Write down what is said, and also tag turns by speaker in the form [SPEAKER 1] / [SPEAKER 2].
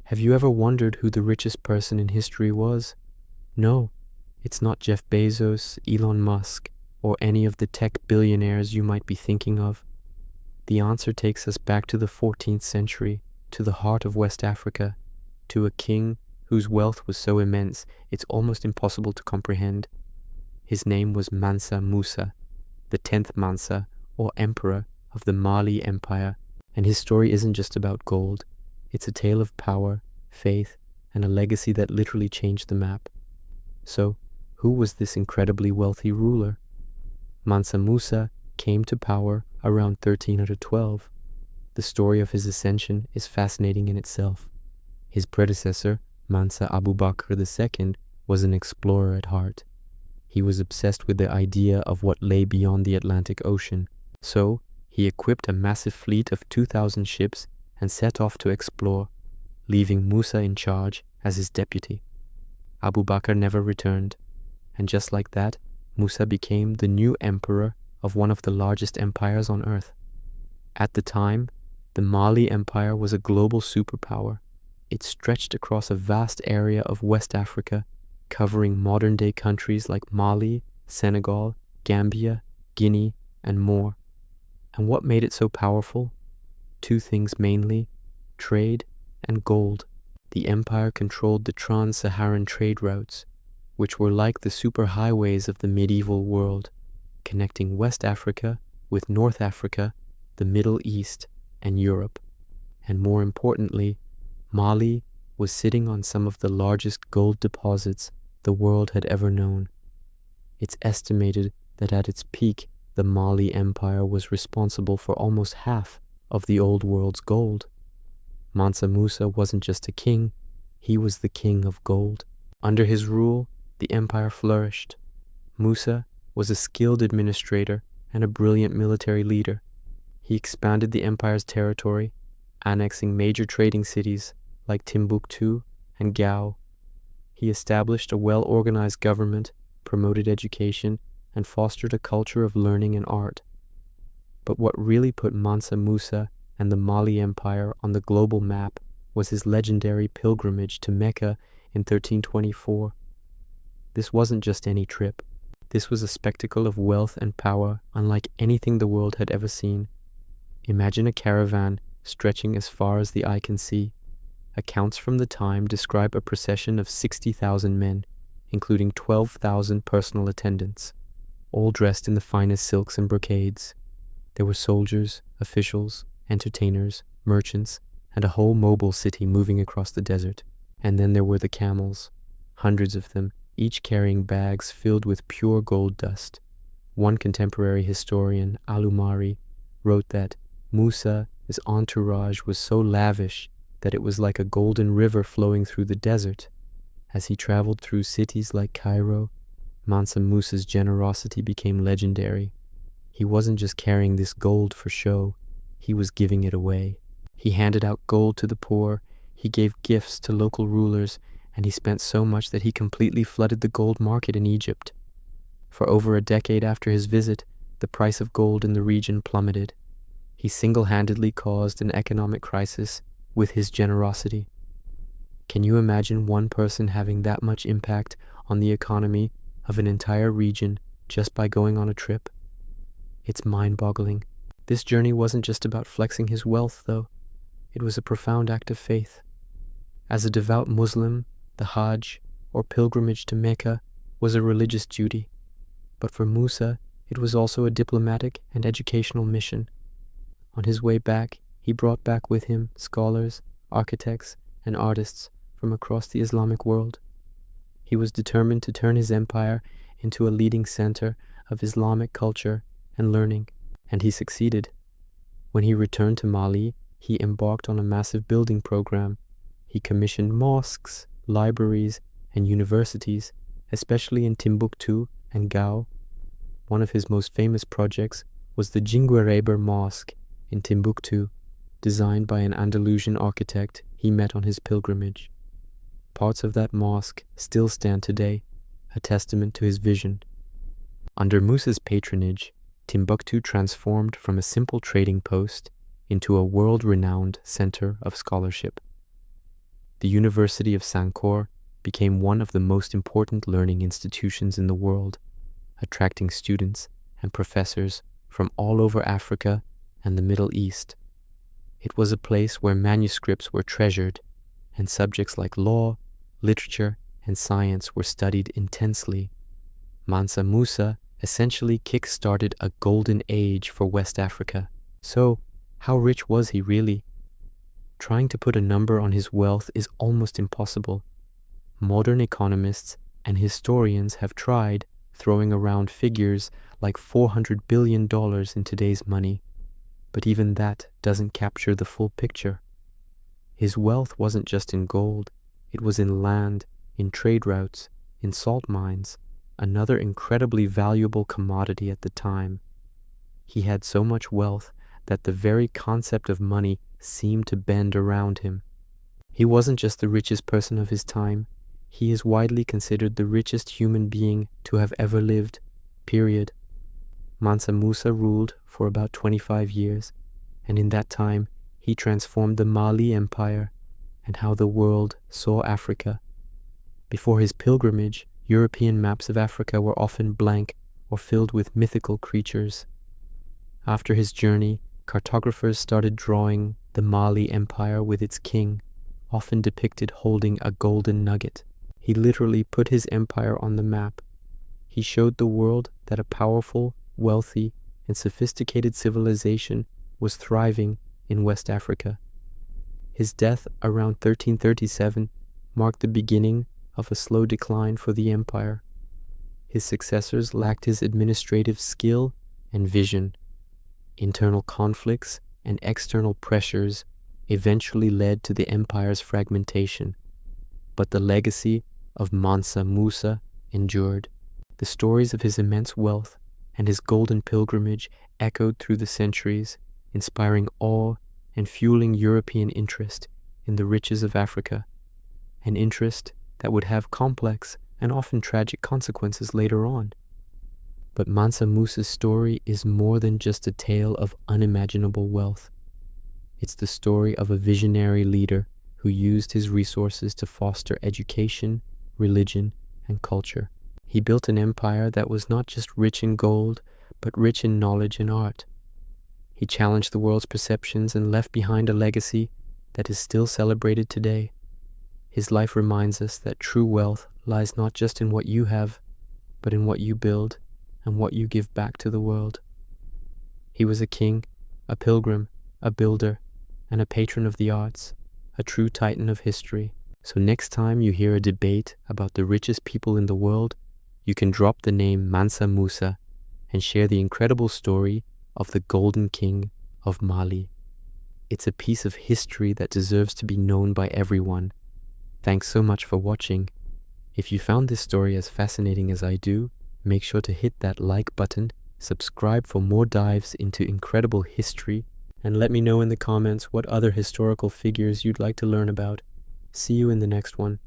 [SPEAKER 1] Have you ever wondered who the richest person in history was? No, it's not Jeff Bezos, Elon Musk, or any of the tech billionaires you might be thinking of. The answer takes us back to the 14th century, to the heart of West Africa, to a king whose wealth was so immense it's almost impossible to comprehend. His name was Mansa Musa, the 10th Mansa, or emperor, of the Mali Empire, and his story isn't just about gold. It's a tale of power, faith, and a legacy that literally changed the map. So, who was this incredibly wealthy ruler? Mansa Musa came to power around 1312. The story of his ascension is fascinating in itself. His predecessor, Mansa Abu Bakr II, was an explorer at heart. He was obsessed with the idea of what lay beyond the Atlantic Ocean. So, he equipped a massive fleet of 2,000 ships and set off to explore, leaving Musa in charge as his deputy. Abu Bakr never returned, and just like that, Musa became the new emperor of one of the largest empires on earth. At the time, the Mali Empire was a global superpower. It stretched across a vast area of West Africa, covering modern-day countries like Mali, Senegal, Gambia, Guinea, and more. And what made it so powerful? Two things mainly: trade and gold. The empire controlled the trans-Saharan trade routes, which were like the superhighways of the medieval world, connecting West Africa with North Africa, the Middle East, and Europe. And more importantly, Mali was sitting on some of the largest gold deposits the world had ever known. It's estimated that at its peak, the Mali Empire was responsible for almost half of the old world's gold. Mansa Musa wasn't just a king, he was the king of gold. Under his rule, the empire flourished. Musa was a skilled administrator and a brilliant military leader. He expanded the empire's territory, annexing major trading cities like Timbuktu and Gao. He established a well-organized government, promoted education, and fostered a culture of learning and art. But what really put Mansa Musa and the Mali Empire on the global map was his legendary pilgrimage to Mecca in 1324. This wasn't just any trip. This was a spectacle of wealth and power unlike anything the world had ever seen. Imagine a caravan stretching as far as the eye can see. Accounts from the time describe a procession of 60,000 men, including 12,000 personal attendants, all dressed in the finest silks and brocades. There were soldiers, officials, entertainers, merchants, and a whole mobile city moving across the desert. And then there were the camels, hundreds of them, each carrying bags filled with pure gold dust. One contemporary historian, Al-Umari, wrote that Musa's entourage was so lavish that it was like a golden river flowing through the desert. As he traveled through cities like Cairo, Mansa Musa's generosity became legendary. He wasn't just carrying this gold for show, he was giving it away. He handed out gold to the poor, he gave gifts to local rulers, and he spent so much that he completely flooded the gold market in Egypt. For over a decade after his visit, the price of gold in the region plummeted. He single-handedly caused an economic crisis with his generosity. Can you imagine one person having that much impact on the economy of an entire region just by going on a trip? It's mind-boggling. This journey wasn't just about flexing his wealth, though. It was a profound act of faith. As a devout Muslim, the Hajj, or pilgrimage to Mecca, was a religious duty. But for Musa, it was also a diplomatic and educational mission. On his way back, he brought back with him scholars, architects, and artists from across the Islamic world. He was determined to turn his empire into a leading center of Islamic culture and learning, and he succeeded. When he returned to Mali, he embarked on a massive building program. He commissioned mosques, libraries, and universities, especially in Timbuktu and Gao. One of his most famous projects was the Jingwereber Mosque in Timbuktu, designed by an Andalusian architect he met on his pilgrimage. Parts of that mosque still stand today, a testament to his vision. Under Musa's patronage, Timbuktu transformed from a simple trading post into a world-renowned center of scholarship. the University of Sankore became one of the most important learning institutions in the world, attracting students and professors from all over Africa and the Middle East. It was a place where manuscripts were treasured and subjects like law, literature, and science were studied intensely. Mansa Musa essentially kick-started a golden age for West Africa. So, how rich was he really? Trying to put a number on his wealth is almost impossible. Modern economists and historians have tried, throwing around figures like $400 billion in today's money, but even that doesn't capture the full picture. His wealth wasn't just in gold, it was in land, in trade routes, in salt mines, another incredibly valuable commodity at the time. He had so much wealth that the very concept of money seemed to bend around him. He wasn't just the richest person of his time, he is widely considered the richest human being to have ever lived, period. Mansa Musa ruled for about 25 years, and in that time he transformed the Mali Empire and how the world saw Africa. Before his pilgrimage, European maps of Africa were often blank or filled with mythical creatures. After his journey, cartographers started drawing the Mali Empire with its king, often depicted holding a golden nugget. He literally put his empire on the map. He showed the world that a powerful, wealthy, and sophisticated civilization was thriving in West Africa. His death around 1337 marked the beginning of a slow decline for the empire. His successors lacked his administrative skill and vision. Internal conflicts and external pressures eventually led to the empire's fragmentation, but the legacy of Mansa Musa endured. The stories of his immense wealth and his golden pilgrimage echoed through the centuries, inspiring awe and fueling European interest in the riches of Africa, an interest that would have complex and often tragic consequences later on. But Mansa Musa's story is more than just a tale of unimaginable wealth. It's the story of a visionary leader who used his resources to foster education, religion, and culture. He built an empire that was not just rich in gold, but rich in knowledge and art. He challenged the world's perceptions and left behind a legacy that is still celebrated today. His life reminds us that true wealth lies not just in what you have, but in what you build and what you give back to the world. He was a king, a pilgrim, a builder, and a patron of the arts, a true titan of history. So next time you hear a debate about the richest people in the world, you can drop the name Mansa Musa and share the incredible story of the Golden King of Mali. It's a piece of history that deserves to be known by everyone. Thanks so much for watching. If you found this story as fascinating as I do, make sure to hit that like button, subscribe for more dives into incredible history, and let me know in the comments what other historical figures you'd like to learn about. See you in the next one.